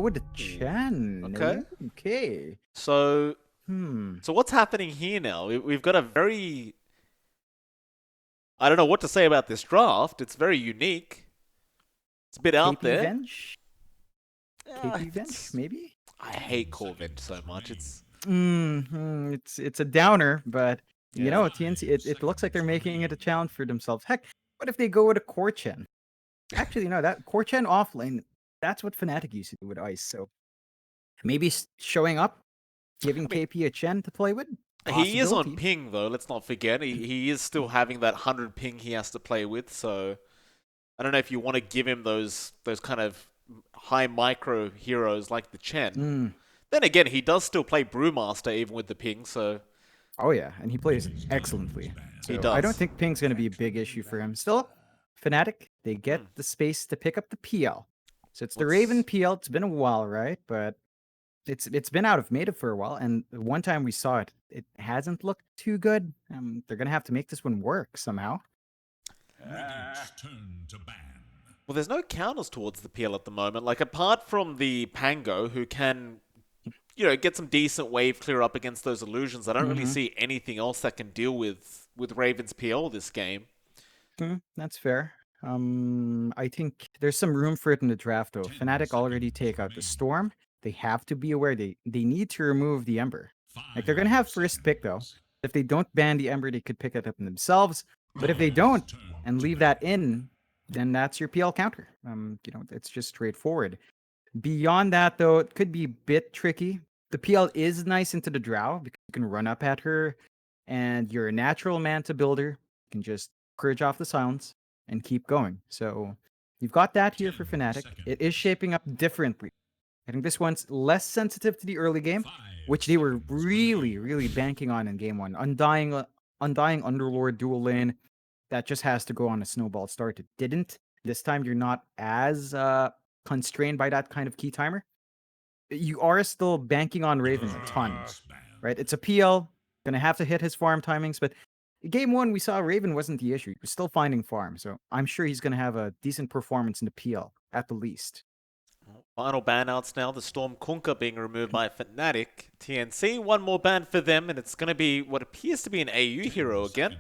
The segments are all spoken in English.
with the Chen. Okay. Okay. So, Hmm. so what's happening here now? We've got a very, I don't know what to say about this draft. It's very unique. It's a bit out KP there. Venge? Yeah, KP Venge, maybe? I hate Corvin so much. It's a downer, but Yeah. TNC, it looks like they're making it a challenge for themselves. Heck, what if they go with a core Chen? Actually, no, that core Chen offlane, that's what Fnatic used to do with Ice. So maybe showing up, giving I mean, KP a Chen to play with, he is on possibility. ping though. Let's not forget. He is still having that 100 ping he has to play with. So I don't know if you want to give him those kind of high micro heroes like the Chen. Mm. Then again, he does still play Brewmaster even with the ping, so Oh yeah, and he plays excellently. he So I don't does. think ping's going to be a big issue for him. Still, Fnatic, they get Hmm. the space to pick up the PL. So it's the Raven What's PL. It's been a while, right? But it's been out of meta for a while, and the one time we saw it, it hasn't looked too good. They're gonna have to make this one work somehow. well? There's no counters towards the PL at the moment. Like apart from the Pango, who can get some decent wave clear up against those illusions. I don't really Mm-hmm. see anything else that can deal with Raven's PL this game. That's fair. I think there's some room for it in the draft, though. Fnatic already take out the Storm. They have to be aware they need to remove the Ember. Like they're gonna have first pick though. If they don't ban the Ember, they could pick it up themselves. But if they don't and leave that in, then that's your PL counter. It's just straightforward. Beyond that, though, it could be a bit tricky. The PL is nice into the Drow because you can run up at her, and you're a natural Manta builder. You can just purge off the silence and keep going. So you've got that here for Fnatic. It is shaping up differently. I think this one's less sensitive to the early game, which they were really, really banking on in game one. Undying Underlord dual lane that just has to go on a snowball start. It didn't. This time you're not as constrained by that kind of key timer. You are still banking on Raven a ton, right? It's a PL, gonna have to hit his farm timings, but game one we saw Raven wasn't the issue. He was still finding farm, so I'm sure he's gonna have a decent performance in the PL at the least. Final banouts now. The Storm Kunkka being removed by Fnatic. TNC, one more ban for them, and it's going to be what appears to be an AU hero again.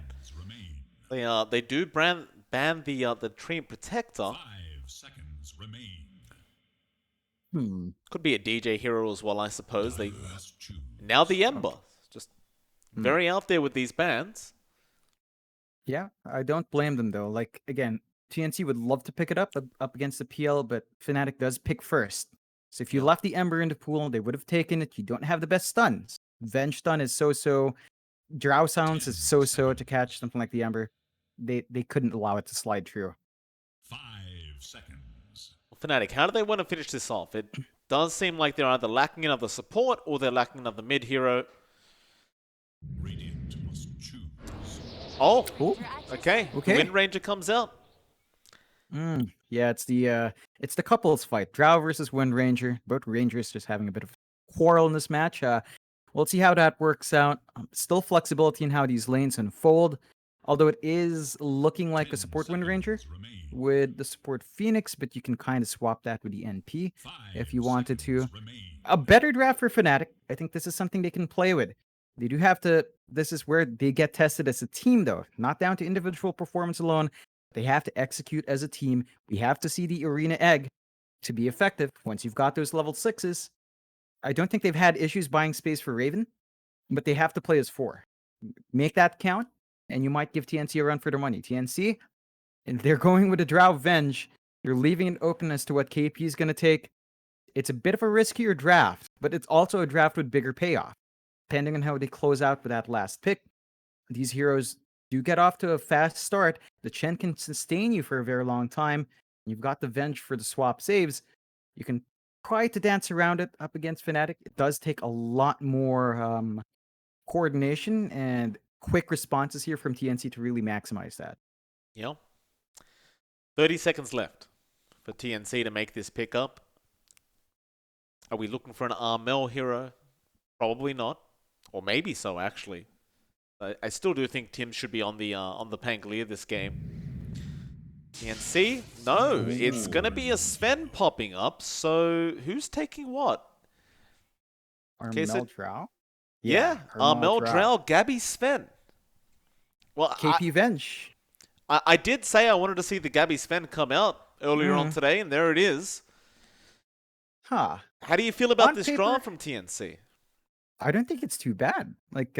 They do ban the Treant Protector. Could be a DJ hero as well, I suppose. Now the Ember, Okay. just Hmm. very out there with these bans. Yeah, I don't blame them though. Like again, TNC would love to pick it up against the PL, but Fnatic does pick first. So if you Yep. left the Ember in the pool, they would have taken it. You don't have the best stuns. Venge stun is so. Drow Silence is so to catch something like the Ember. They couldn't allow it to slide through. Well, Fnatic, how do they want to finish this off? It does seem like they're either lacking another support or they're lacking another mid hero. Oh, Oh, okay. The okay. Wind Ranger comes out. Yeah, it's the couples fight. Drow versus Wind Ranger. Both Rangers just having a bit of quarrel in this match. We'll see how that works out. Still flexibility in how these lanes unfold. Although it is looking like a support Wind Ranger with the support Phoenix, but you can kind of swap that with the NP if you wanted to. A better draft for Fnatic. I think this is something they can play with. They do have to. This is where they get tested as a team, though, not down to individual performance alone. They have to execute as a team. We have to see the arena egg to be effective. Once you've got those level sixes, I don't think they've had issues buying space for Raven, but they have to play as four. Make that count, and you might give TNC a run for their money. TNC, and they're going with a Drow Venge. You're leaving it open as to what KP is going to take. It's a bit of a riskier draft, but it's also a draft with bigger payoff. Depending on how they close out with that last pick, these heroes do get off to a fast start. The Chen can sustain you for a very long time. You've got the Venge for the swap saves. You can try to dance around it up against Fnatic. It does take a lot more coordination and quick responses here from TNC to really maximize that. Yep. 30 seconds left for TNC to make this pickup. Are we looking for an Armel hero? Probably not. Or maybe so, actually. I still do think Tim should be on the Pangolier this game. TNC? No, it's gonna be a Sven popping up, so who's taking what? Okay, so- Armel Drow? Yeah, Armel Drow, Gabby Sven. Well, KP Venge. I did say I wanted to see the Gabby Sven come out earlier on today, and there it is. Huh. How do you feel about On this paper- draft from TNC? I don't think it's too bad. Like,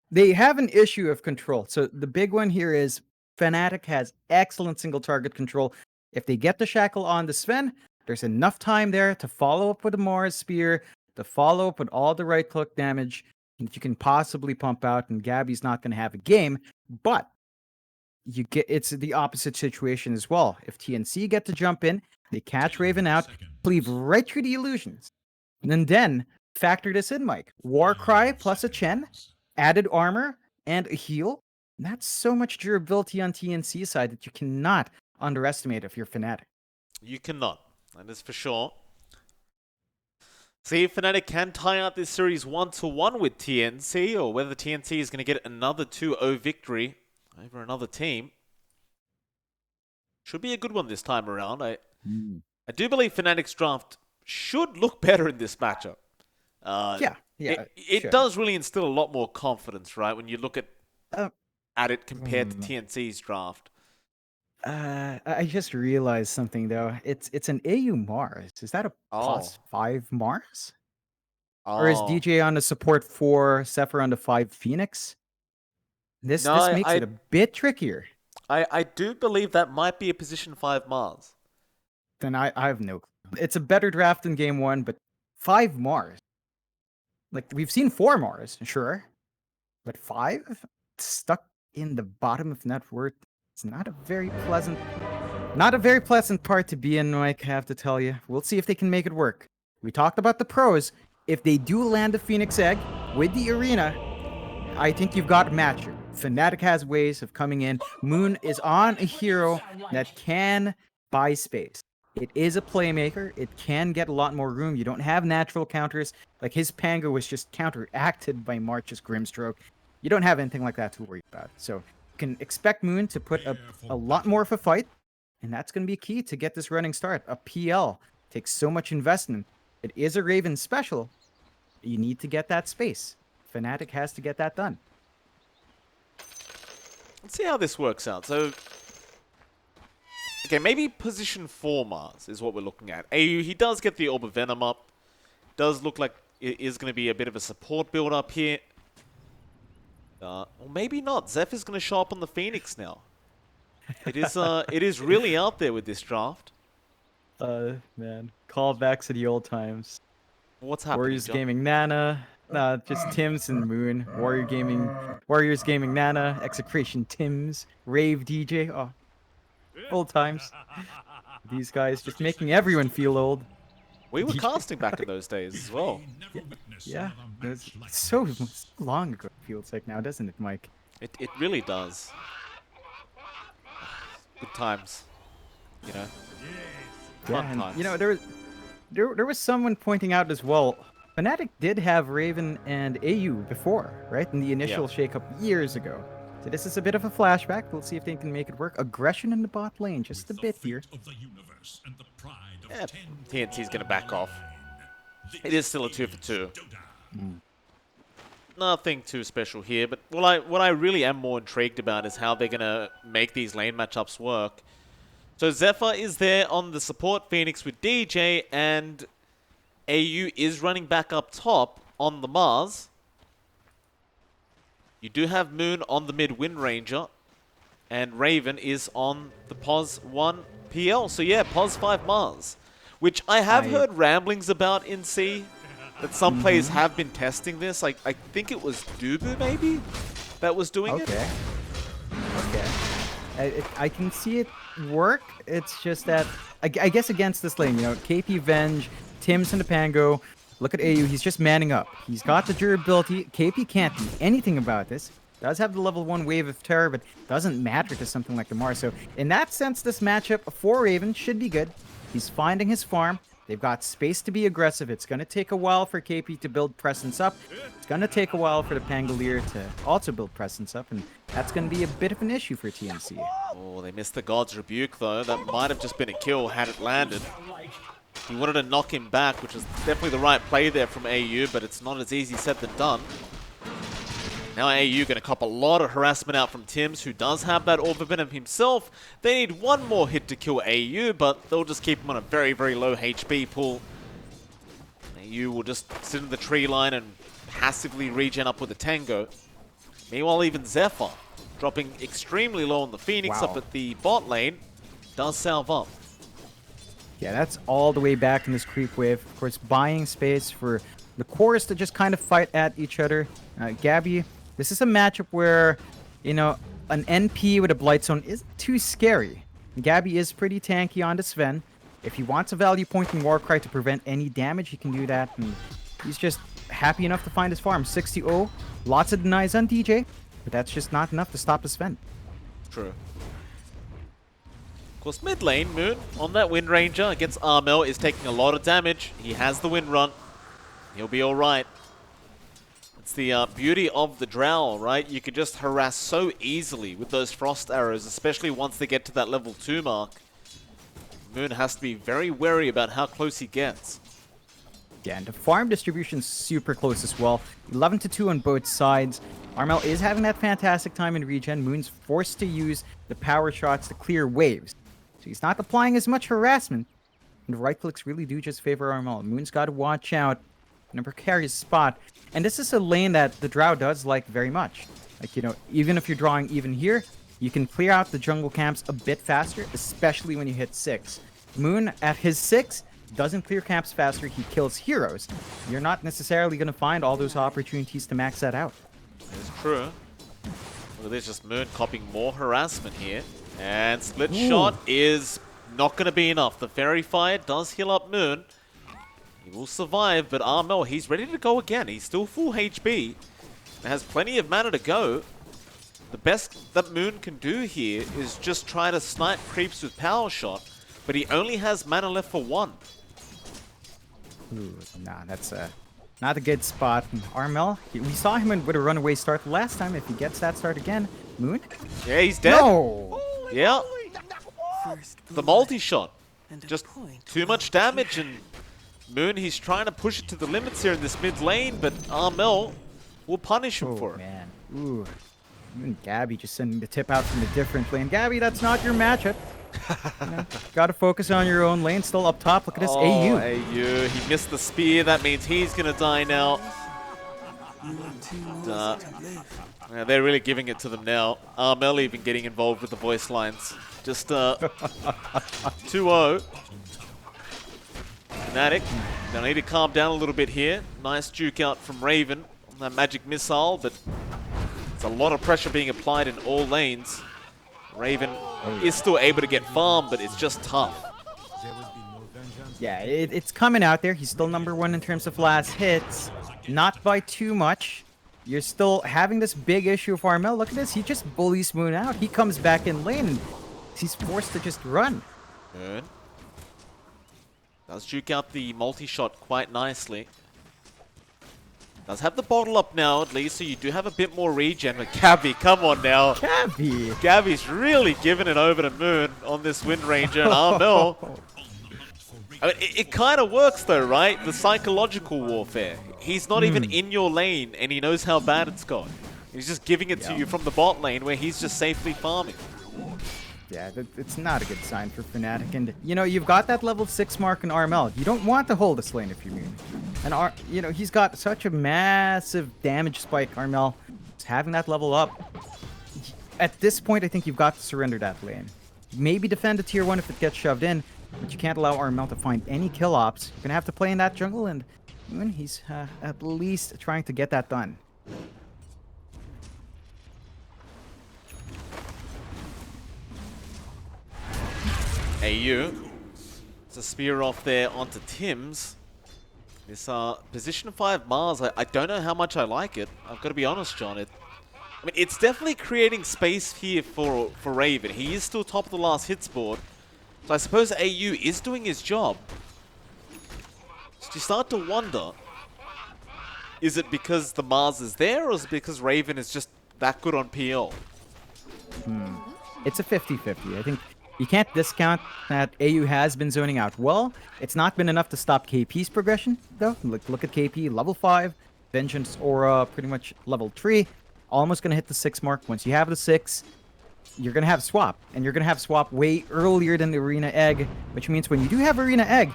they have an issue of control. So the big one here is Fnatic has excellent single target control. If they get the shackle on the Sven, there's enough time there to follow up with a Mars Spear, to follow up with all the right click damage that you can possibly pump out, and Gabby's not going to have a game. But it's the opposite situation as well. If TNC get to jump in, they catch Raven out, cleave right through the illusions. And then factor this in, Mike. Warcry plus a Chen, added armor, and a heal. That's so much durability on TNC side that you cannot underestimate if you're Fnatic. You cannot. That is for sure. See if Fnatic can tie out this series 1-1 with TNC, or whether TNC is going to get another 2-0 victory over another team. Should be a good one this time around. I do believe Fnatic's draft should look better in this matchup. It does really instill a lot more confidence, right? When you look at it compared to TNC's draft. I just realized something though. It's an AU Mars. Is that a +5 Mars? Or is DJ on the support 4, Zephyr on the 5 Phoenix? This makes it a bit trickier. I do believe that might be a position 5 Mars. Then I have no clue. It's a better draft than game 1, but 5 Mars. Like, we've seen 4 Mars, sure. But 5? Stuck in the bottom of net worth. It's not a very pleasant part to be in, Mike, I have to tell you. We'll see if they can make it work. We talked about the pros. If they do land a Phoenix Egg with the arena, I think you've got a matcher. Fnatic has ways of coming in. Moon is on a hero that can buy space. It is a playmaker. It can get a lot more room. You don't have natural counters. Like, his Pango was just counteracted by March's Grimstroke. You don't have anything like that to worry about. So you can expect Moon to put a lot more of a fight, and that's going to be key to get this running start. A PL takes so much investment. It is a Raven special. You need to get that space. Fnatic has to get that done. Let's see how this works out. So, okay, maybe position 4 Mars is what we're looking at. AU, he does get the Orb of Venom up. Does look like it is going to be a bit of a support build up here. Or maybe not. Zephyr's going to show up on the Phoenix now. It is really out there with this draft. Man. Callbacks to the old times. What's happening, Warriors John? Gaming Nana. Just Tims and Moon. Warriors Gaming Nana. Execration Tims. Rave DJ. Oh, old times. These guys just making everyone feel old. We were casting back in those days as well. Yeah. It's so long ago, it feels like now, doesn't it, Mike? It really does. Good times. You know? Fun times. You know, there was someone pointing out as well, Fnatic did have Raven and AU before, right? In the initial shakeup years ago. So this is a bit of a flashback. We'll see if they can make it work. Aggression in the bot lane, just a bit here. Yeah, TNC's going to back off. It is still a 2-for-2. Nothing too special here, but what I really am more intrigued about is how they're going to make these lane matchups work. So Zephyr is there on the support Phoenix with DJ, and AU is running back up top on the Mars. You do have Moon on the mid Wind Ranger, and Raven is on the POS 1 PL. So yeah, POS 5 Mars, which I have heard ramblings about in C, that some players have been testing this. Like, I think it was Dubu maybe that was doing it. Okay. I can see it work. It's just that, I guess against this lane, you know, KP Venge, Tims and the Pango. Look at AU, he's just manning up. He's got the durability. KP can't do anything about this. Does have the level 1 wave of terror, but doesn't matter to something like the Mars. So in that sense, this matchup for Raven should be good. He's finding his farm. They've got space to be aggressive. It's going to take a while for KP to build presence up. It's going to take a while for the Pangolier to also build presence up, and that's going to be a bit of an issue for TNC. Oh, they missed the God's Rebuke, though. That might have just been a kill had it landed. He wanted to knock him back, which is definitely the right play there from AU, but it's not as easy said than done. Now AU going to cop a lot of harassment out from Tims, who does have that Orb of Venom himself. They need one more hit to kill AU, but they'll just keep him on a very, very low HP pool. AU will just sit in the tree line and passively regen up with a Tango. Meanwhile, even Zephyr, dropping extremely low on the Phoenix up at the bot lane, does salve up. Yeah, that's all the way back in this creep wave. Of course, buying space for the cores to just kind of fight at each other. Gabby, this is a matchup where, you know, an NP with a Blight Zone isn't too scary. Gabby is pretty tanky on the Sven. If he wants a value point in Warcry to prevent any damage, he can do that. And he's just happy enough to find his farm. 60-0, lots of denies on DJ, but that's just not enough to stop the Sven. True. Of course, mid lane, Moon on that Wind Ranger against Armel is taking a lot of damage. He has the Wind Run. He'll be alright. It's the beauty of the Drow, right? You can just harass so easily with those Frost Arrows, especially once they get to that level 2 mark. Moon has to be very wary about how close he gets. Yeah, and the farm distribution's super close as well. 11-2 on both sides. Armel is having that fantastic time in regen. Moon's forced to use the power shots to clear waves. So he's not applying as much harassment. And the right clicks really do just favor Armel. Moon's got to watch out in a precarious spot. And this is a lane that the Drow does like very much. Like, you know, even if you're drawing even here, you can clear out the jungle camps a bit faster, especially when you hit 6. Moon, at his 6, doesn't clear camps faster, he kills heroes. You're not necessarily going to find all those opportunities to max that out. It's true. Look at this, just Moon copying more harassment here. And split shot is not going to be enough. The Fairy Fire does heal up Moon. He will survive, but Armel, he's ready to go again. He's still full HP. And has plenty of mana to go. The best that Moon can do here is just try to snipe creeps with Power Shot, but he only has mana left for 1. Ooh, nah, that's not a good spot. And Armel, we saw him with a runaway start last time. If he gets that start again, Moon? Yeah, he's dead. No! Yeah. The multi-shot. Just too much damage, and Moon, he's trying to push it to the limits here in this mid lane, but Armel will punish him for it. Man. Ooh. Even Gabby just sending the tip out from a different lane. Gabby, that's not your matchup. You know, gotta focus on your own lane. Still up top. Look at this AU. AU. He missed the spear. That means he's gonna die now. Yeah, they're really giving it to them now. Armel even getting involved with the voice lines. Just 2-0. Fnatic, they'll need to calm down a little bit here. Nice juke out from Raven on that magic missile, but it's a lot of pressure being applied in all lanes. Raven is still able to get farm, but it's just tough. Yeah, it's coming out there. He's still #1 in terms of last hits. Not by too much. You're still having this big issue of Armel. Look at this. He just bullies Moon out. He comes back in lane and he's forced to just run. Good. Does juke out the multi-shot quite nicely. Does have the bottle up now, at least, so you do have a bit more regen. But Gabby, come on now. Gabby! Gabby's really giving it over to Moon on this Wind Ranger. And Armel, I mean, it kind of works though, right? The psychological warfare. He's not even in your lane, and he knows how bad it's gone. He's just giving it to you from the bot lane, where he's just safely farming. Yeah, it's not a good sign for Fnatic. And, you know, you've got that level 6 mark in Armel. You don't want to hold this lane if you're Moon. And, you know, he's got such a massive damage spike, Armel. He's having that level up. At this point, I think you've got to surrender that lane. Maybe defend a tier 1 if it gets shoved in, but you can't allow Armel to find any kill ops. You're going to have to play in that jungle, and Moon, he's at least trying to get that done. AU. It's a spear off there onto Tims. This position 5 Mars, I don't know how much I like it. I've got to be honest, John. I mean, it's definitely creating space here for Raven. He is still top of the last hits board. So I suppose AU is doing his job. you start to wonder, is it because the Mars is there, or is it because Raven is just that good on PL? It's a 50-50. I think you can't discount that AU has been zoning out well. It's not been enough to stop KP's progression, though. Look at KP, level 5, Vengeance Aura, pretty much level 3. Almost going to hit the 6 mark. Once you have the 6, you're going to have swap. And you're going to have swap way earlier than the Arena Egg, which means when you do have Arena Egg,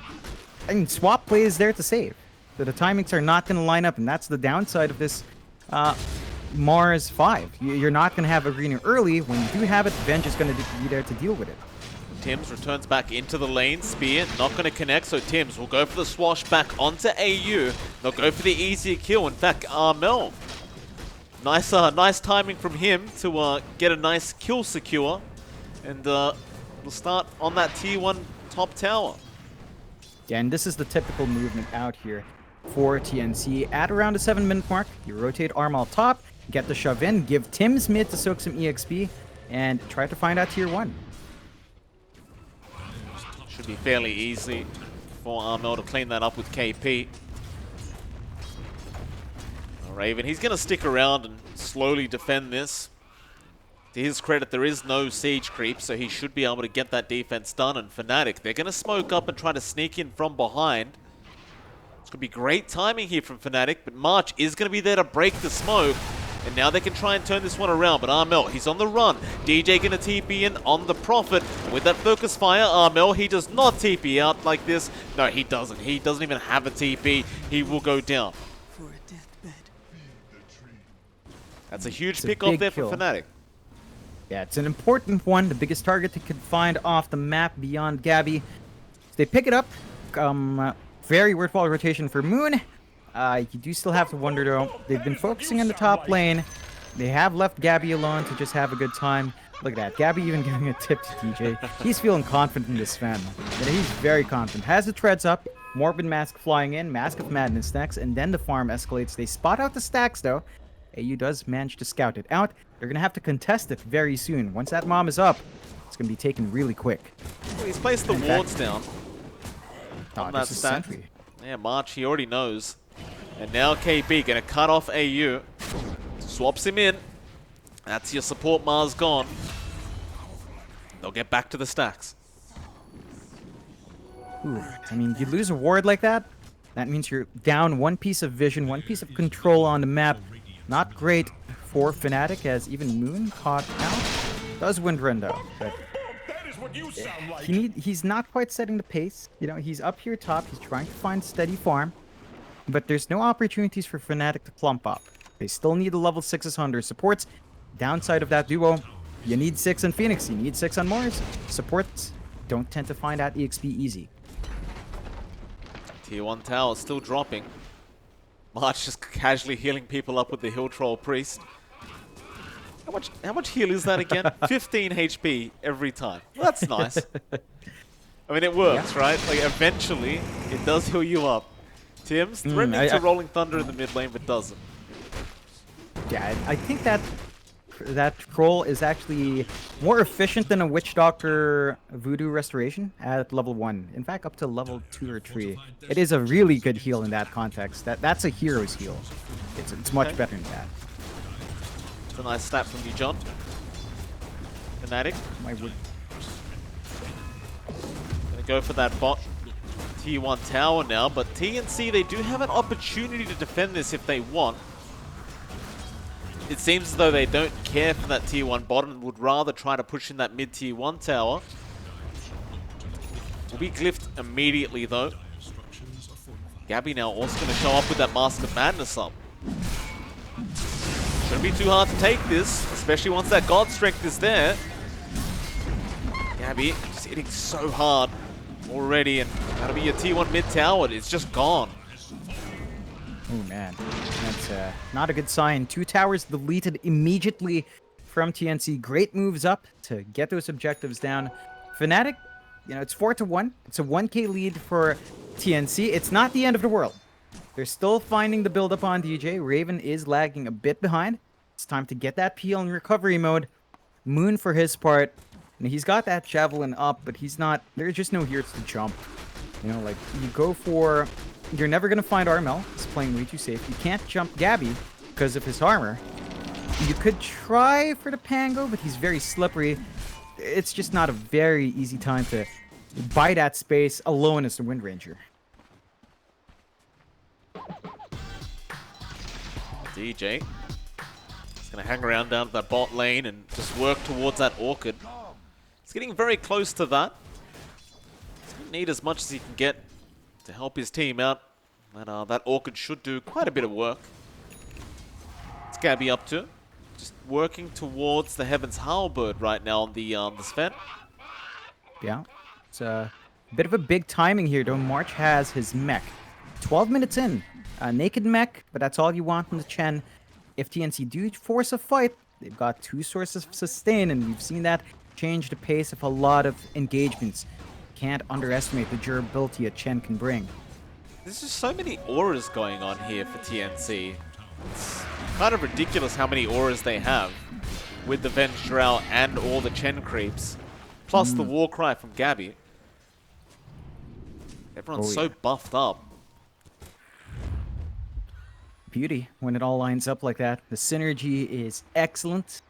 I mean, swap play is there to save. So the timings are not going to line up, and that's the downside of this Mars 5. You're not going to have Arena early. When you do have it, Venge is going to be there to deal with it. Tims returns back into the lane. Spear not going to connect, so Tims will go for the swash back onto AU. They'll go for the easier kill. In fact, Armel. Nice timing from him to get a nice kill secure. And we'll start on that tier 1 top tower. Yeah, and this is the typical movement out here for TNC. At around the 7-minute mark, you rotate Armal top, get the shove in, give Tims mid to soak some EXP, and try to find out tier 1. Should be fairly easy for Armel to clean that up with KP. Raven, he's going to stick around and slowly defend this. To his credit, there is no siege creep, so he should be able to get that defense done. And Fnatic, they're going to smoke up and try to sneak in from behind. It's going to be great timing here from Fnatic, but March is going to be there to break the smoke. And now they can try and turn this one around, but Armel, he's on the run. DJ going to TP in on the Prophet. And with that focus fire, Armel, he does not TP out like this. No, he doesn't. He doesn't even have a TP. He will go down. For a deathbed. That's a huge pick off there for Fnatic. Yeah, it's an important one. The biggest target they could find off the map beyond Gabby. So they pick it up. Very worthwhile rotation for Moon. You do still have to wonder, though. They've been focusing on the top lane. They have left Gabby alone to just have a good time. Look at that. Gabby even giving a tip to DJ. He's feeling confident in this fan. Yeah, he's very confident. Has the treads up. Morbid Mask flying in. Mask of Madness next. And then the farm escalates. They spot out the stacks, though. AU does manage to scout it out. They're going to have to contest it very soon. Once that bomb is up, it's going to be taken really quick. Well, he's placed the wards down. On that stack. Sentry. Yeah, March, he already knows. And now KB going to cut off AU. Swaps him in. That's your support Mars gone. They'll get back to the stacks. Ooh, I mean, you lose a ward like that, that means you're down one piece of vision, one piece of control on the map. Not great for Fnatic, as even Moon caught out. Does windrun though, but he's not quite setting the pace. You know, he's up here top, he's trying to find steady farm, but there's no opportunities for Fnatic to clump up. They still need the level 6s on their supports. Downside of that duo, you need 6 on Phoenix, you need 6 on Mars. Supports don't tend to find out EXP easy. Tier 1 tower still dropping. March just casually healing people up with the Hill Troll Priest. How much heal is that again? 15 HP every time. Well, that's nice. I mean, it works, right? Like, eventually, it does heal you up. Tim's threatening to Rolling Thunder in the mid lane, but doesn't. Yeah, I think that troll is actually more efficient than a Witch Doctor Voodoo Restoration at level 1. In fact, up to level 2 or 3. It is a really good heal in that context. That's a hero's heal. It's much better than that. It's a nice stat from you, John. Fnatic. Gonna go for that bot Tier 1 tower now, but TNC, they do have an opportunity to defend this if they want. It seems as though they don't care for that Tier 1 bot and would rather try to push in that mid Tier 1 tower. Will be glyphed immediately though. Gabby now also going to show up with that Mask of Madness up. Shouldn't be too hard to take this, especially once that God Strength is there. Gabby just hitting so hard already, and that'll be your Tier 1 mid tower. It's just gone. Oh man, that's not a good sign. 2 towers deleted immediately from TNC. Great moves up to get those objectives down. Fnatic, you know, it's 4-1. It's a 1k lead for TNC. It's not the end of the world. They're still finding the build-up on DJ. Raven is lagging a bit behind. It's time to get that peel in recovery mode. Moon, for his part, and he's got that javelin up, but he's not. There's just no heroes to jump. You know, like you go for you're never going to find Armel. He's playing way too safe. You can't jump Gabby because of his armor. You could try for the Pango, but he's very slippery. It's just not a very easy time to buy that space alone as the Wind Ranger. DJ is going to hang around down to that bot lane and just work towards that Orchid. He's getting very close to that. He's going to need as much as he can get to help his team out. And that Orchid should do quite a bit of work. What's Gabby up to? Just working towards the Heaven's Halberd right now on the Sven. Yeah, it's a bit of a big timing here, though. March has his mech. 12 minutes in. Naked mech, but that's all you want from the Chen. If TNC do force a fight, they've got 2 sources of sustain, and we've seen that change the pace of a lot of engagements. Can't underestimate the durability a Chen can bring. There's just so many auras going on here for TNC. It's kind of ridiculous how many auras they have with the Venge Drow and all the Chen creeps, plus the Warcry from Gabby. Everyone's so buffed up. Beauty when it all lines up like that. The synergy is excellent,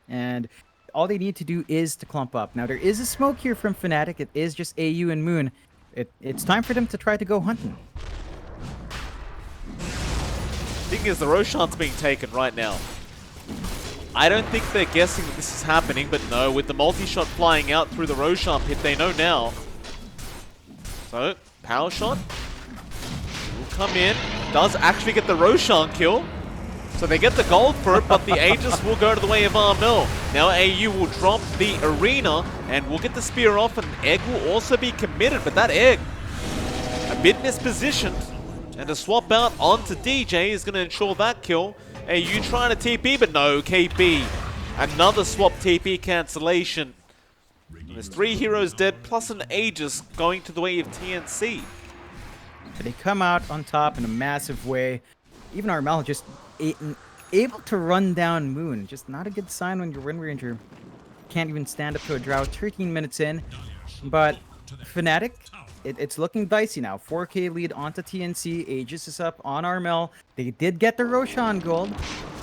and all they need to do is to clump up. Now, there is a smoke here from Fnatic. It is just AU and Moon. It's time for them to try to go hunting. Thing is, the Roshan's being taken right now. I don't think they're guessing that this is happening, but no, with the multi-shot flying out through the Roshan pit, they know now. So, power shot will come in. Does actually get the Roshan kill. So they get the gold for it, but the Aegis will go to the way of Armel. Now AU will drop the arena, and we'll get the spear off, and Egg will also be committed, but that Egg, a bit mispositioned, and a swap out onto DJ is going to ensure that kill. AU trying to TP, but no, KP. Another swap TP cancellation. And there's 3 heroes dead, plus an Aegis going to the way of TNC. They come out on top in a massive way. Even Armel just able to run down Moon. Just not a good sign when your Wind Ranger can't even stand up to a Drow 13 minutes in. But Fnatic, it's looking dicey now. 4K lead onto TNC. Aegis is up on Armel. They did get the Roshan gold,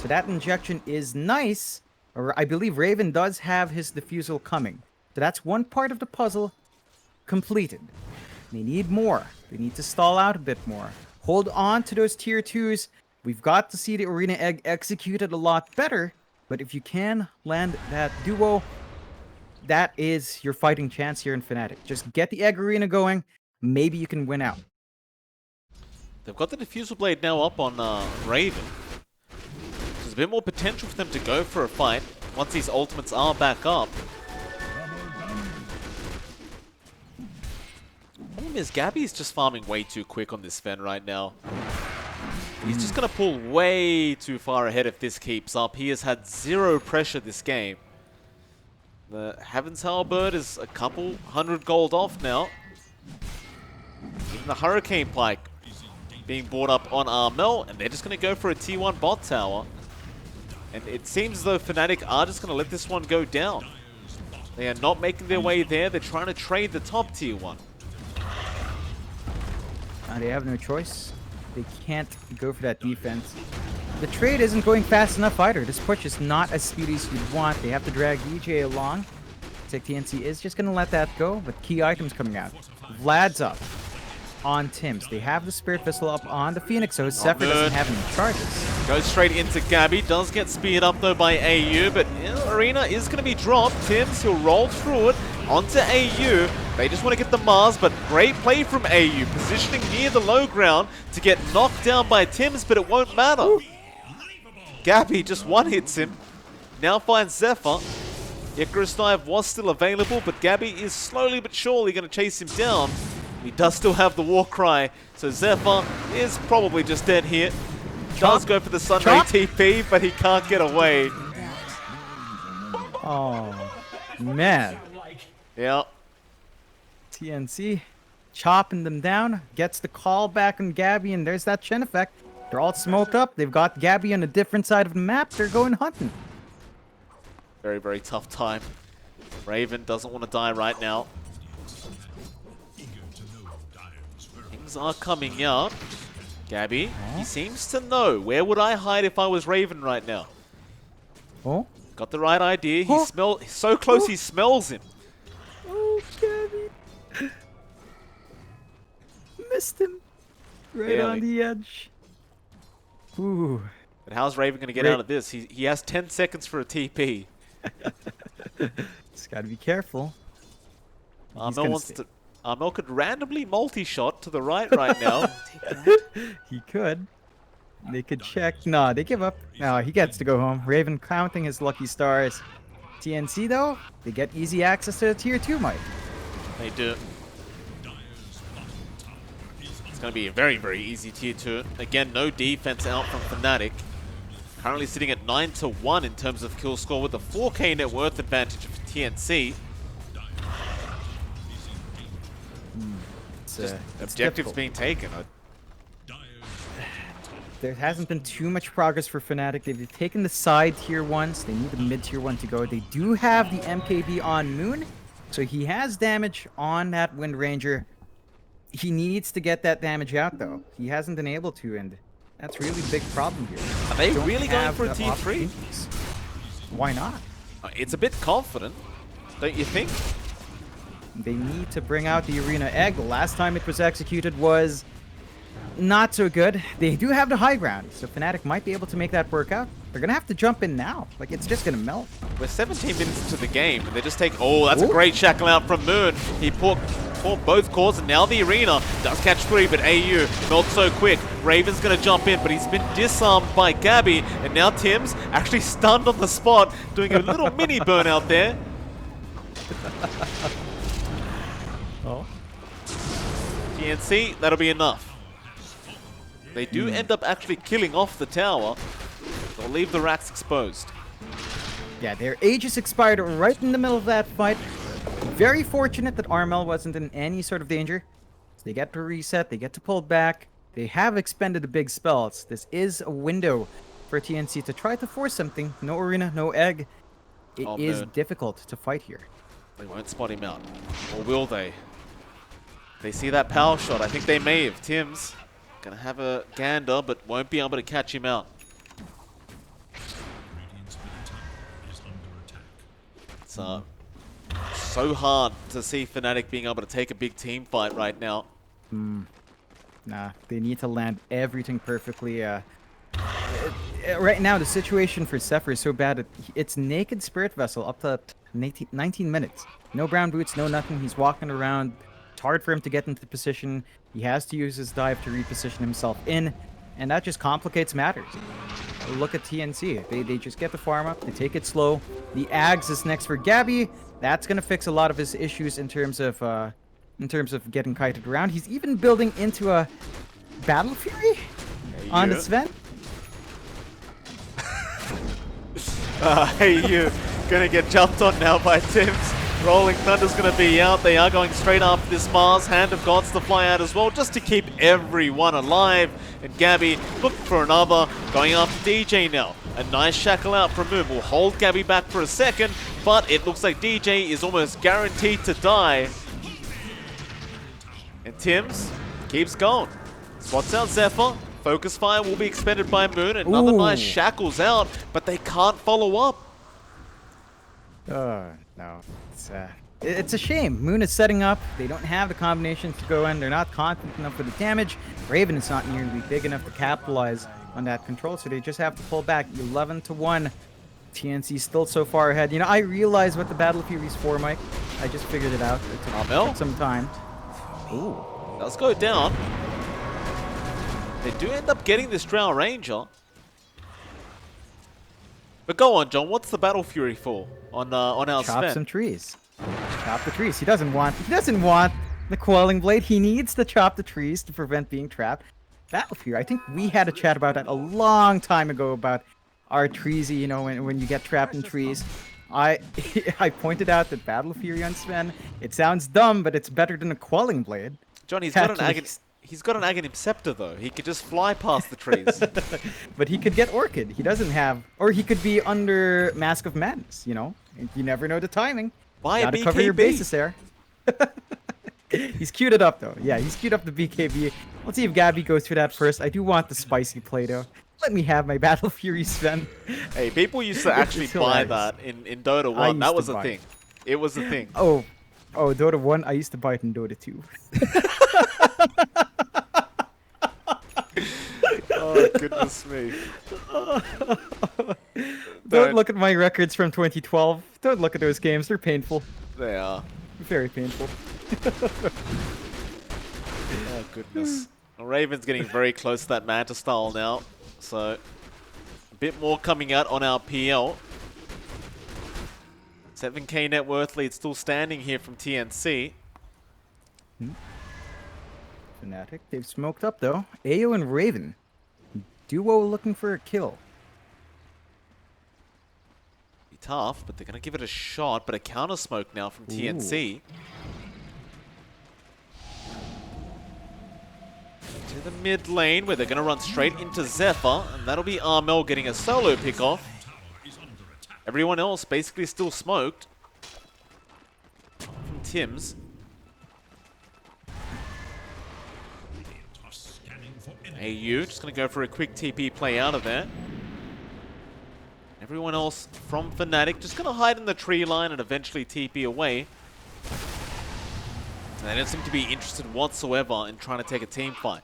so that injection is nice. Or I believe Raven does have his defusal coming. So that's one part of the puzzle completed. They need more. They need to stall out a bit more. Hold on to those tier 2s. We've got to see the Arena Egg executed a lot better. But if you can land that duo, that is your fighting chance here in Fnatic. Just get the Egg Arena going. Maybe you can win out. They've got the Diffusal Blade now up on Raven. There's a bit more potential for them to go for a fight once these ultimates are back up. Problem is, Gabby's just farming way too quick on this Sven right now. He's just going to pull way too far ahead if this keeps up. He has had 0 pressure this game. The Heaven's Halberd is a couple 100 gold off now. Even the Hurricane Pike being brought up on Armel, and they're just going to go for a T1 bot tower. And it seems as though Fnatic are just going to let this one go down. They are not making their way there. They're trying to trade the top tier 1. They have no choice. They can't go for that defense. The trade isn't going fast enough either. This push is not as speedy as you'd want. They have to drag DJ along. Looks like TNC is just going to let that go, but key items coming out. Vlad's up on Tims. They have the Spirit Vessel up on the Phoenix, so Zephyr doesn't have any charges. Goes straight into Gabby. Does get speared up though by AU, but Arena is going to be dropped. Tims, he'll roll through it onto AU. They just want to get the Mars, but great play from AU. Positioning near the low ground to get knocked down by Tims, but it won't matter. Ooh. Gabby just one-hits him. Now finds Zephyr. Icarus Dive was still available, but Gabby is slowly but surely going to chase him down. He does still have the Warcry, so Zephyr is probably just dead here. Does go for the Sunray TP, but he can't get away. Oh, man. Yeah. TNC chopping them down, gets the call back on Gabby, and there's that Chen effect. They're all smoked up. They've got Gabby on a different side of the map. They're going hunting. Very, very tough time. Raven doesn't want to die right now. Things Ags are coming out. Gabby, he seems to know. Where would I hide if I was Raven right now? Oh? Got the right idea. He he's so close he smells him. Oh, Gabby. Missed him. Right on the edge. Ooh. But how's Raven going to get out of this? He has 10 seconds for a TP. Just gotta be careful. Armel could randomly multi-shot to the right now. He could. They could check. No, they give up. No, he gets to go home. Raven counting his lucky stars. TNC, though, they get easy access to the tier 2, Mike. They do. It's going to be a very, very easy tier 2. Again, no defense out from Fnatic. Currently sitting at 9-1 in terms of kill score with a 4k net worth advantage for TNC. Objectives being taken. There hasn't been too much progress for Fnatic. They've taken the side tier 1s. They need the mid tier 1 to go. They do have the MKB on Moon, so he has damage on that Wind Ranger. He needs to get that damage out, though. He hasn't been able to, and that's really a big problem here. Are they really going for a tier 3? Why not? It's a bit confident, don't you think? They need to bring out the Arena Egg. The last time it was executed was not so good. They do have the high ground, so Fnatic might be able to make that work out. They're going to have to jump in now. Like, it's just going to melt. We're 17 minutes into the game, and they just take... Oh, that's a great shackle out from Moon. He caught both cores, and now the Arena does catch 3, but AU melts so quick. Raven's going to jump in, but he's been disarmed by Gabby, and now Tim's actually stunned on the spot, doing a little mini burnout there. Oh. TNC, that'll be enough. They do end up actually killing off the tower. They'll leave the racks exposed. Yeah, their Aegis expired right in the middle of that fight. Very fortunate that Armel wasn't in any sort of danger. So they get to reset, they get to pull back. They have expended a big spells. This is a window for TNC to try to force something. No Arena, no Egg. It is difficult to fight here. They won't spot him out. Or will they? They see that power shot. I think they may have. Tim's gonna have a gander, but won't be able to catch him out. It's so hard to see Fnatic being able to take a big team fight right now. Nah, they need to land everything perfectly. Right now, the situation for Zephyr is so bad that it's naked Spirit Vessel up to 19 minutes. No brown boots, no nothing. He's walking around. It's hard for him to get into position. He has to use his dive to reposition himself in, and that just complicates matters. Look at TNC. They just get the farm up. They take it slow. The Ags is next for Gabby. That's gonna fix a lot of his issues in terms of getting kited around. He's even building into a Battle Fury on the Sven. Hey, you gonna get jumped on now by Tim's. Rolling Thunder's gonna be out. They are going straight after this Mars. Hand of Gods to fly out as well, just to keep everyone alive. And Gabby looking for another, going after DJ now. A nice shackle out from Moon will hold Gabby back for a second, but it looks like DJ is almost guaranteed to die. And Tim's keeps going. Spots out Zephyr. Focus Fire will be expended by Moon. Another nice shackles out, but they can't follow up. No. It's a shame. Moon is setting up. They don't have the combinations to go in. They're not confident enough for the damage. Raven is not nearly big enough to capitalize on that control, so they just have to pull back 11-1. TNC still so far ahead. You know, I realize what the Battle Fury is for, Mike. I just figured it out. It took some time. Ooh, does go down. They do end up getting this Drow Ranger. But go on, John. What's the Battle Fury for on our Chop some trees. Chop the trees. He doesn't want the Quelling Blade. He needs to chop the trees to prevent being trapped. Battle Fury. I think we had a chat about that a long time ago about our treesy, you know, when you get trapped in trees. I pointed out that Battle Fury on Sven, it sounds dumb, but it's better than a Quelling Blade. John, he's got an Aghanim Scepter, though. He could just fly past the trees. But he could get Orchid. He doesn't have... Or he could be under Mask of Madness, you know? You never know the timing. Buy a BKB. Gotta cover your bases there. He's queued it up though. Yeah, he's queued up the BKB. Let's see if Gabby goes for that first. I do want the spicy play though. Let me have my Battle Fury, Sven. Hey, people used to actually buy that in Dota 1. That was a thing. It was a thing. Oh, Dota 1. I used to buy it in Dota 2. Oh, goodness me. Don't look at my records from 2012. Don't look at those games. They're painful. They are. Very painful. Oh, goodness. Well, Raven's getting very close to that Manta style now. So, a bit more coming out on our PL. 7k net worth lead still standing here from TNC. Fnatic. They've smoked up though. Ayo and Raven. Duo looking for a kill. Be tough, but they're going to give it a shot. But a counter smoke now from TNC. To the mid lane where they're going to run straight into Zephyr. And that'll be Armel getting a solo pick off. Everyone else basically still smoked. From Tim's. AU just going to go for a quick TP play out of there. Everyone else from Fnatic just going to hide in the tree line and eventually TP away. And they don't seem to be interested whatsoever in trying to take a team fight.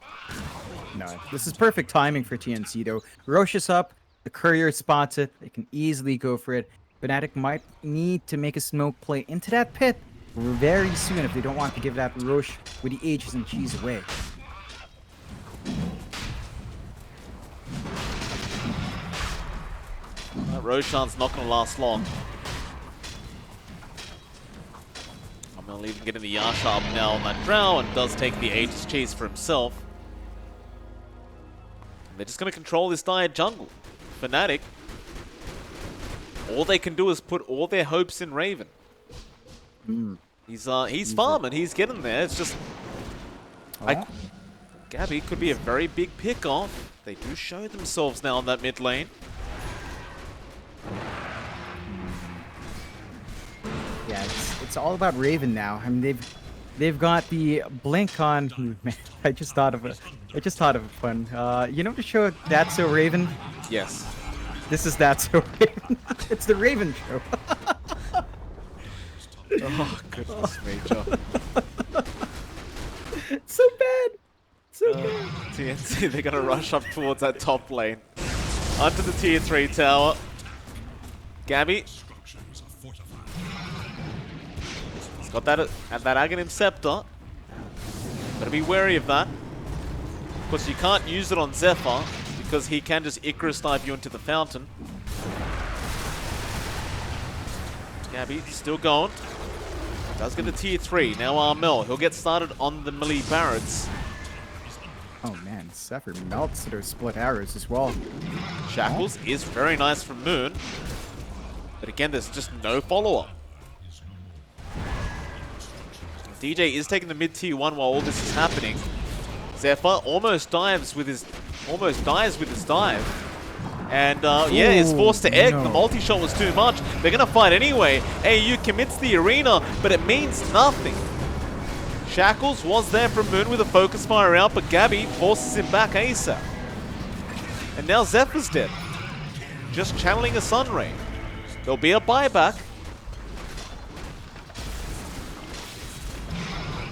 No, this is perfect timing for TNC though. Roche is up. The courier spots it. They can easily go for it. Fnatic might need to make a smoke play into that pit very soon if they don't want to give that Roche with the H's and G's away. Roshan's not going to last long. I'm going to even get in the Yasha up now on that Drow and does take the Aegis Cheese for himself. And they're just going to control this dire jungle. Fnatic, all they can do is put all their hopes in Raven. He's farming, he's getting there. It's just... Gabby could be a very big pick-off. They do show themselves now in that mid lane. Yeah, it's all about Raven now. I mean, they've got the blink on. Man, I just thought of a fun. You know the show That's So Raven? Yes. This is That's So Raven. It's the Raven show. Oh goodness me, Joe. So bad. So bad. TNC, they're gonna rush up towards that top lane. Onto the tier 3 tower. Gabby. He's got that Aghanim Scepter. Gotta be wary of that. Of course, you can't use it on Zephyr because he can just Icarus dive you into the fountain. Gabby still going. Does get the tier 3. Now Armel. He'll get started on the melee barracks. Oh man, Zephyr melts those split arrows as well. Shackles is very nice from Moon. But again, there's just no follow-up. DJ is taking the mid-tier 1 while all this is happening. Zephyr almost dies with his dive. And yeah, is forced to egg. No. The multi-shot was too much. They're going to fight anyway. AU commits the arena, but it means nothing. Shackles was there from Moon with a focus fire out, but Gabby forces him back ASAP. And now Zephyr's dead. Just channeling a Sun Ray. There'll be a buyback.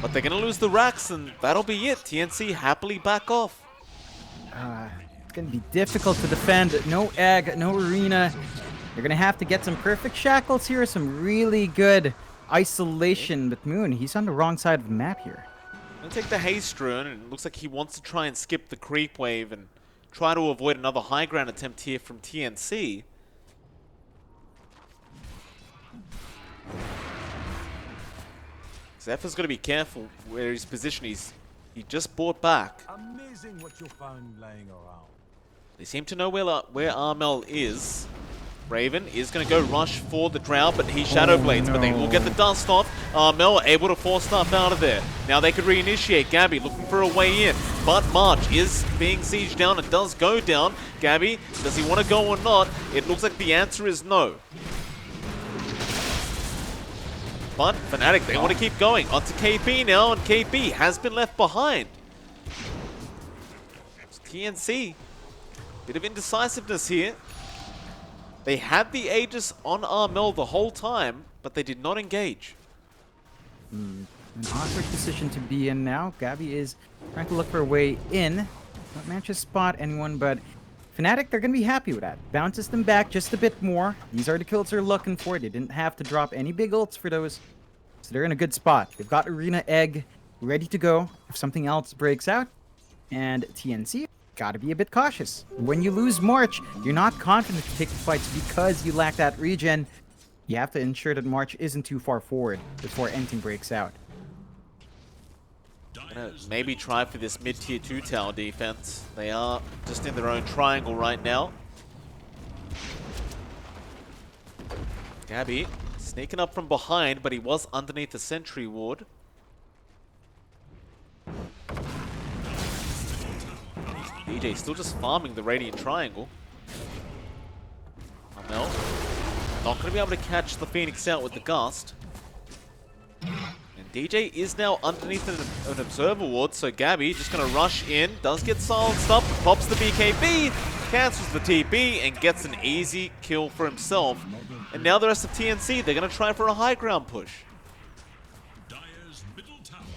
But they're going to lose the racks, and that'll be it. TNC happily back off. It's going to be difficult to defend. No egg, no arena. They're going to have to get some perfect shackles here. Some really good isolation. But Moon, he's on the wrong side of the map here. Going to take the haste rune, and it looks like he wants to try and skip the creep wave and try to avoid another high ground attempt here from TNC. Zephyr's got to be careful where his position is. He just bought back. Amazing what you found laying around. They seem to know where Armel is. Raven is going to go rush for the Drow, but he Shadow Blades, but they will get the dust off. Armel able to force stuff out of there. Now they could reinitiate. Gabby looking for a way in, but March is being sieged down and does go down. Gabby, does he want to go or not? It looks like the answer is no. But Fnatic, they want to keep going. Onto KB now, and KB has been left behind. It's TNC. Bit of indecisiveness here. They had the Aegis on Armel the whole time, but they did not engage. An awkward position to be in now. Gabby is trying to look for a way in. Not manage to spot anyone, but Fnatic, they're going to be happy with that. Bounces them back just a bit more. These are the kills they're looking for. They didn't have to drop any big ults for those. So they're in a good spot. They've got Arena Egg ready to go if something else breaks out. And TNC, gotta be a bit cautious. When you lose March, you're not confident to take the fights because you lack that regen. You have to ensure that March isn't too far forward before anything breaks out. Gonna maybe try for this mid-tier 2 tower defense. They are just in their own triangle right now. Gabby sneaking up from behind, but he was underneath the sentry ward. DJ still just farming the Radiant Triangle. Armel not going to be able to catch the Phoenix out with the Gust. And DJ is now underneath an Observer ward, so Gabby just going to rush in, does get silenced up, pops the BKB, cancels the TP, and gets an easy kill for himself. And now the rest of TNC, they're going to try for a high ground push.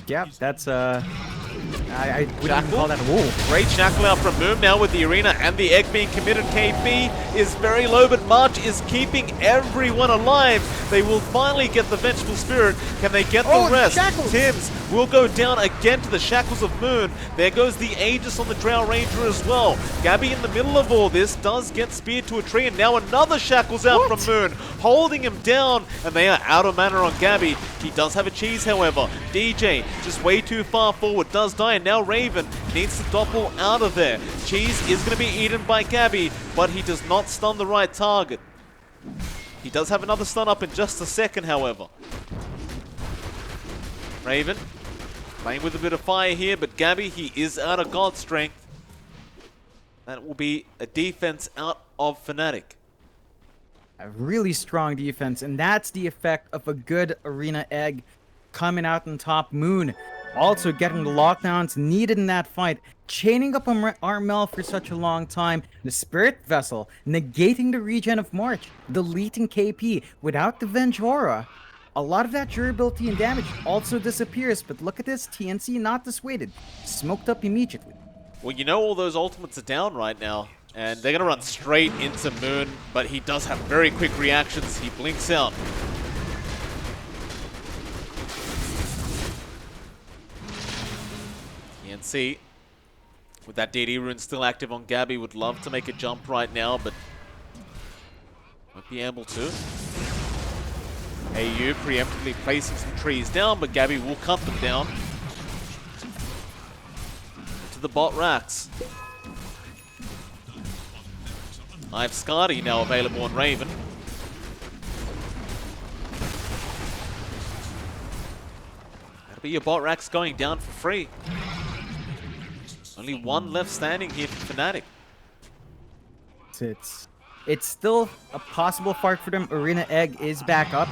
Yep, that's I wouldn't even call that a wolf. Great shackle out from Moon now with the arena and the egg being committed. KB is very low, but March is keeping everyone alive. They will finally get the Vengeful Spirit. Can they get the rest? Shackles. Tims will go down again to the shackles of Moon. There goes the Aegis on the Drow Ranger as well. Gabby in the middle of all this does get speared to a tree, and now another shackles out from Moon, holding him down, and they are out of mana on Gabby. He does have a cheese, however. DJ just way too far forward, does die, and now Raven needs to doppel out of there. Cheese is going to be eaten by Gabby, but he does not stun the right target. He does have another stun up in just a second, however. Raven playing with a bit of fire here, but Gabby, he is out of God strength. That will be a defense out of Fnatic. A really strong defense, and that's the effect of a good Arena Egg coming out on top. Moon also getting the lockdowns needed in that fight, chaining up Armel for such a long time. The Spirit Vessel negating the regen of March, deleting KP without the Venge Aura. A lot of that durability and damage also disappears, but look at this, TNC not dissuaded, smoked up immediately. Well, you know all those ultimates are down right now, and they're going to run straight into Moon, but he does have very quick reactions. He blinks out. TNC, with that DD rune still active on Gabby, would love to make a jump right now, but won't be able to. AU preemptively placing some trees down, but Gabby will cut them down. To the bot racks. I have Skadi now available on Raven. That'll be your bot racks going down for free. Only one left standing here for Fnatic. It's still a possible fight for them. Arena Egg is back up,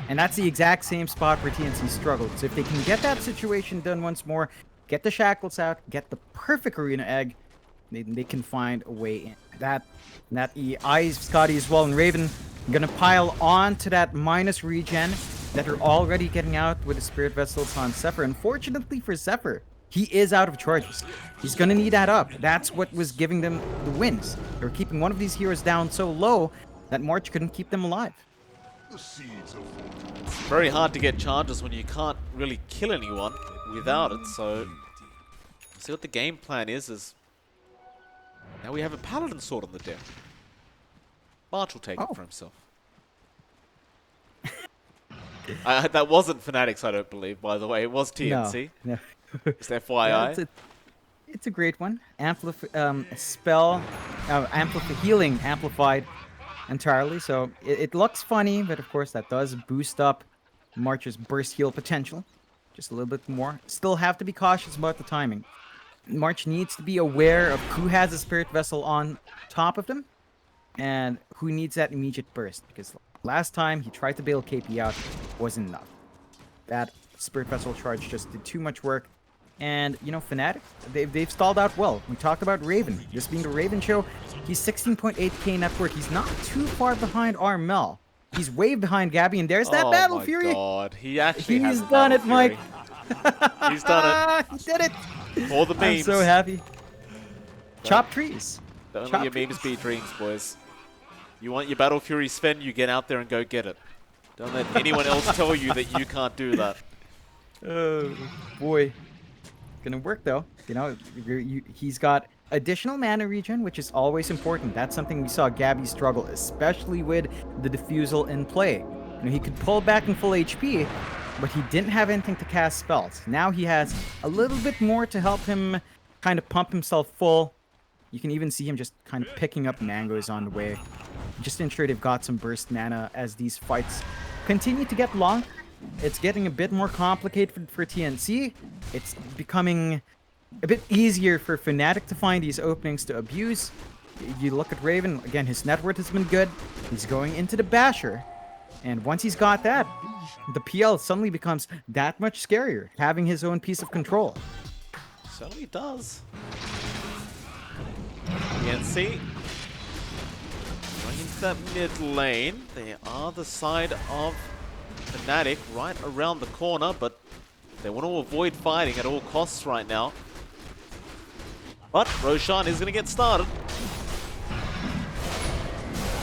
and that's the exact same spot where TNC struggled. So if they can get that situation done once more, get the shackles out, get the perfect Arena Egg, they can find a way in. That eyes Scotty as well, and Raven gonna pile on to that minus regen that are already getting out with the Spirit Vessels on Zephyr. Unfortunately for Zephyr, he is out of charges. He's gonna need that up. That's what was giving them the wins. They were keeping one of these heroes down so low that March couldn't keep them alive. It's very hard to get charges when you can't really kill anyone without it, so see what the game plan is now we have a Paladin Sword on the deck. March will take it for himself. That wasn't Fnatic's, I don't believe, by the way. It was TNC. No. Just FYI. Yeah, it's a great one. Spell, healing amplified entirely. So it looks funny, but of course that does boost up March's burst heal potential just a little bit more. Still have to be cautious about the timing. March needs to be aware of who has a Spirit Vessel on top of them and who needs that immediate burst, because last time he tried to bail KP out, wasn't enough. That Spirit Vessel charge just did too much work. And, you know, Fnatic, they've stalled out well. We talked about Raven. This being the Raven show, he's 16.8k net worth. He's not too far behind Armel. He's way behind Gabby, and there's that Battle Fury. Oh my god, he actually has done it, Mike. He's done it. He did it. For the memes. I'm so happy. Chop trees. Don't Chop let your memes trees. be dreams, boys. You want your Battle Fury Sven, you get out there and go get it. Don't let anyone else tell you that you can't do that. Oh, boy. Gonna work, though. You know, he's got additional mana regen, which is always important. That's something we saw Gabby struggle, especially with the Diffusal in play. You know, he could pull back in full HP, but he didn't have anything to cast spells. Now he has a little bit more to help him kind of pump himself full. You can even see him just kind of picking up mangoes on the way. Just to ensure they've got some burst mana as these fights continue to get long. It's getting a bit more complicated for TNC. It's becoming a bit easier for Fnatic to find these openings to abuse. You look at Raven, again, his net worth has been good. He's going into the Basher. And once he's got that, the PL suddenly becomes that much scarier, having his own piece of control. Certainly does. TNC going into that mid lane. They are the side of Fnatic right around the corner, but they want to avoid fighting at all costs right now. But Roshan is going to get started.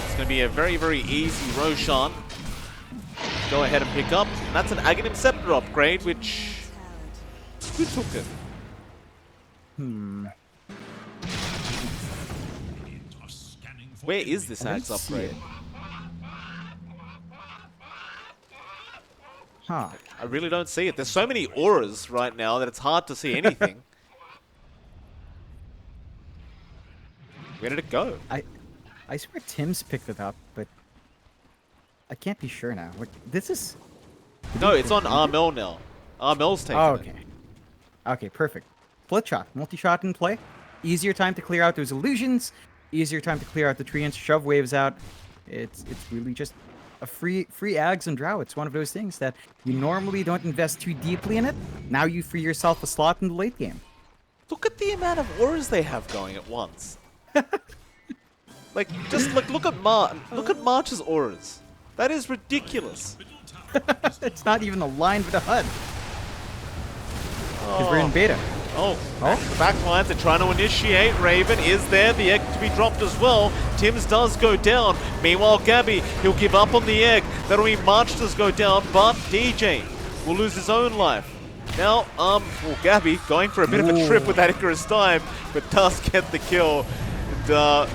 It's going to be a very, very easy Roshan. Go ahead and pick up. And that's an Aghanim Scepter upgrade, which... Who took it? Where is this Axe upgrade? Huh. I really don't see it. There's so many auras right now that it's hard to see anything. Where did it go? I swear Tim's picked it up, but I can't be sure now. Like, this is... No, it's on Armel now. Armel's taking Oh, it. okay. Okay, perfect. Split shot, multi-shot in play. Easier time to clear out those illusions. Easier time to clear out the tree and shove waves out. It's really just a free Ags and Drow. It's one of those things that you normally don't invest too deeply in it. Now you free yourself a slot in the late game. Look at the amount of auras they have going at once. Like, just look at March's auras. That is ridiculous. It's not even aligned with the HUD. Because we're in beta. Oh, the back lines are trying to initiate. Raven is there. The egg to be dropped as well. Tim's does go down. Meanwhile, Gabby, he'll give up on the egg. That'll mean March does go down, but DJ will lose his own life. Now, well, Gabby going for a bit of a trip with that Icarus time, but does get the kill. And,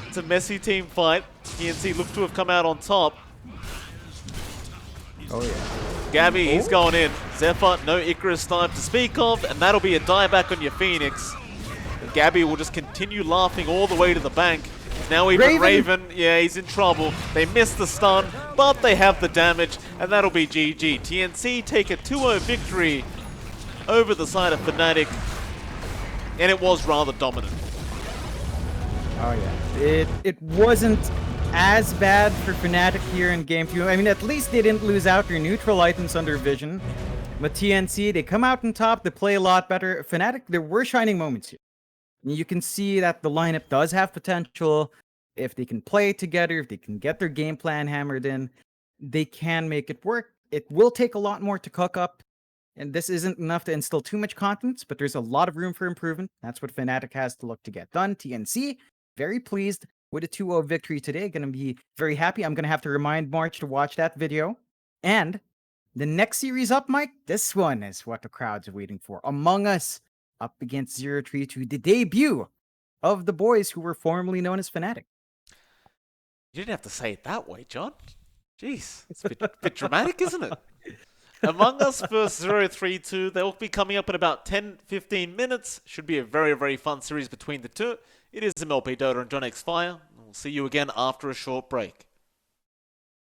it's a messy team fight. TNC look to have come out on top. Oh, yeah. Gabby, he's going in. Zephyr, no Icarus time to speak of, and that'll be a dieback on your Phoenix. And Gabby will just continue laughing all the way to the bank. Now even Raven, yeah, he's in trouble. They missed the stun, but they have the damage, and that'll be GG. TNC take a 2-0 victory over the side of Fnatic, and it was rather dominant. Oh, yeah. It wasn't as bad for Fnatic here in Game 2. I mean, at least they didn't lose out their neutral items under Vision. But TNC, they come out on top, they play a lot better. Fnatic, there were shining moments here. You can see that the lineup does have potential. If they can play together, if they can get their game plan hammered in, they can make it work. It will take a lot more to cook up. And this isn't enough to instill too much confidence, but there's a lot of room for improvement. That's what Fnatic has to look to get done. TNC, very pleased with a 2-0 victory today. Going to be very happy. I'm going to have to remind March to watch that video. And the next series up, Mike, this one is what the crowds are waiting for. Among Us up against 032, the debut of the boys who were formerly known as Fnatic. You didn't have to say it that way, John. Jeez, it's a bit dramatic, isn't it? Among Us versus 032, they'll be coming up in about 10-15 minutes. Should be a very, very fun series between the two. It is MLP Dota and JohnXFire. We'll see you again after a short break.